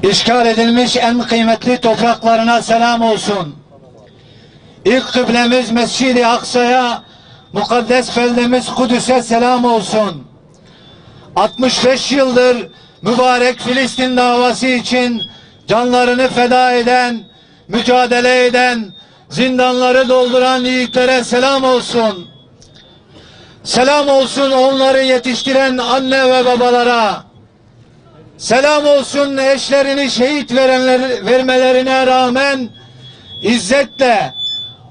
İşgal edilmiş en kıymetli topraklarına selam olsun. İlk kıblemiz Mescid-i Aksa'ya, mukaddes beldemiz Kudüs'e selam olsun. 65 yıldır mübarek Filistin davası için canlarını feda eden, mücadele eden, zindanları dolduran yiğitlere selam olsun. Selam olsun onları yetiştiren anne ve babalara. Selam olsun eşlerini şehit vermelerine rağmen izzetle,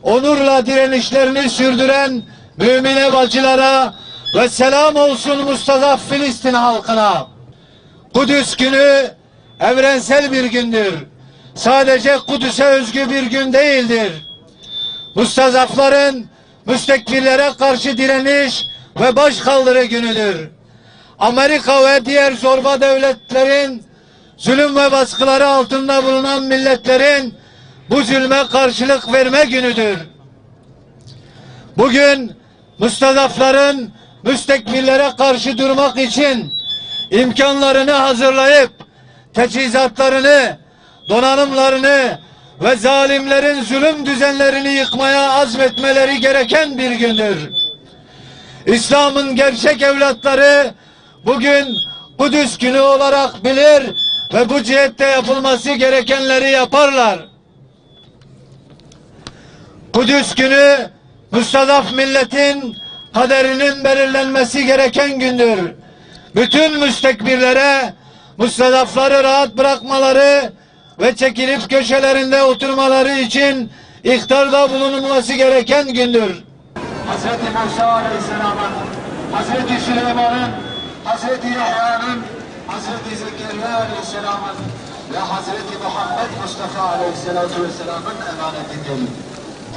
onurla direnişlerini sürdüren mümine bacılara ve selam olsun mustazaf Filistin halkına. Kudüs günü evrensel bir gündür. Sadece Kudüs'e özgü bir gün değildir. Mustazafların müstekbirlere karşı direniş ve başkaldırı günüdür. Amerika ve diğer zorba devletlerin zulüm ve baskıları altında bulunan milletlerin bu zulme karşılık verme günüdür. Bugün mustazafların müstekbirlere karşı durmak için imkanlarını hazırlayıp teçhizatlarını, donanımlarını ve zalimlerin zulüm düzenlerini yıkmaya azmetmeleri gereken bir gündür. İslam'ın gerçek evlatları bugün Kudüs günü olarak bilir ve bu cihette yapılması gerekenleri yaparlar. Kudüs günü mustazaf milletin kaderinin belirlenmesi gereken gündür. Bütün müstekbirlere mustazafları rahat bırakmaları ve çekilip köşelerinde oturmaları için ihtarda bulunulması gereken gündür. Hazreti Musa Aleyhisselam'ın, Hazreti Süleyman'ın, Hazreti Yahya'nın, Hazreti Zekeriya Aleyhisselam'ın ve Hazreti Muhammed Mustafa Aleyhisselatü Vesselam'ın emanetidir.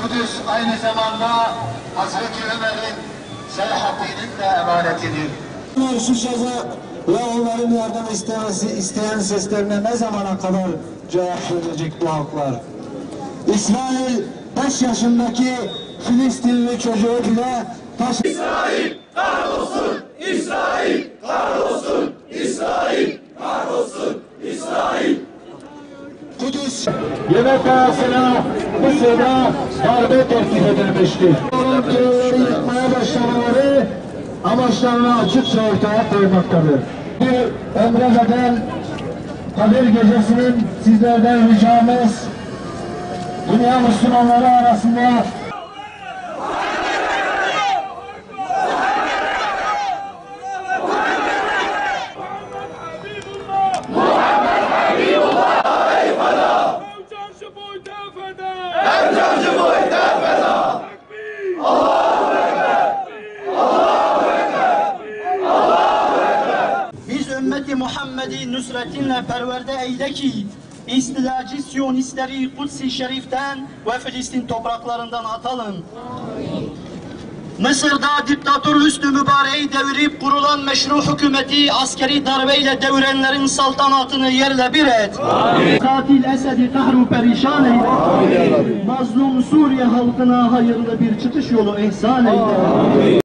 Kudüs aynı zamanda Hazreti Ömer'in seyahatinin de emanetidir. Susacak ve onların yardım isteyen seslerine ne zamana kadar cevap verecek bu halklar? İsrail 5 yaşındaki Filistinli çocuğu bile İsrail kahrolsun! İsrail kahrolsun! İsrail kahrolsun! İsrail! Kudüs yemek arasına Mısır'da darbe teklif edilmiştir. Onun köyleri yıkmaya başlamaları amaçlarını açıkça ortaya koymaktadır. Bir ömreden Kadir Gecesi'nin sizlerden ricamız dünya Müslümanları arasında ümmeti Muhammed'i nusretinle perverde eyle ki istilacı Siyonistleri Kudüs-i Şerif'ten ve Filistin topraklarından atalım. Mısır'da diktatör Hüsnü Mübarek'i devirip kurulan meşru hükümeti askeri darbeyle devirenlerin saltanatını yerle bir et. Katil Esed'i kahru perişan eyle. Mazlum Suriye halkına hayırlı bir çıkış yolu ihsan eyle.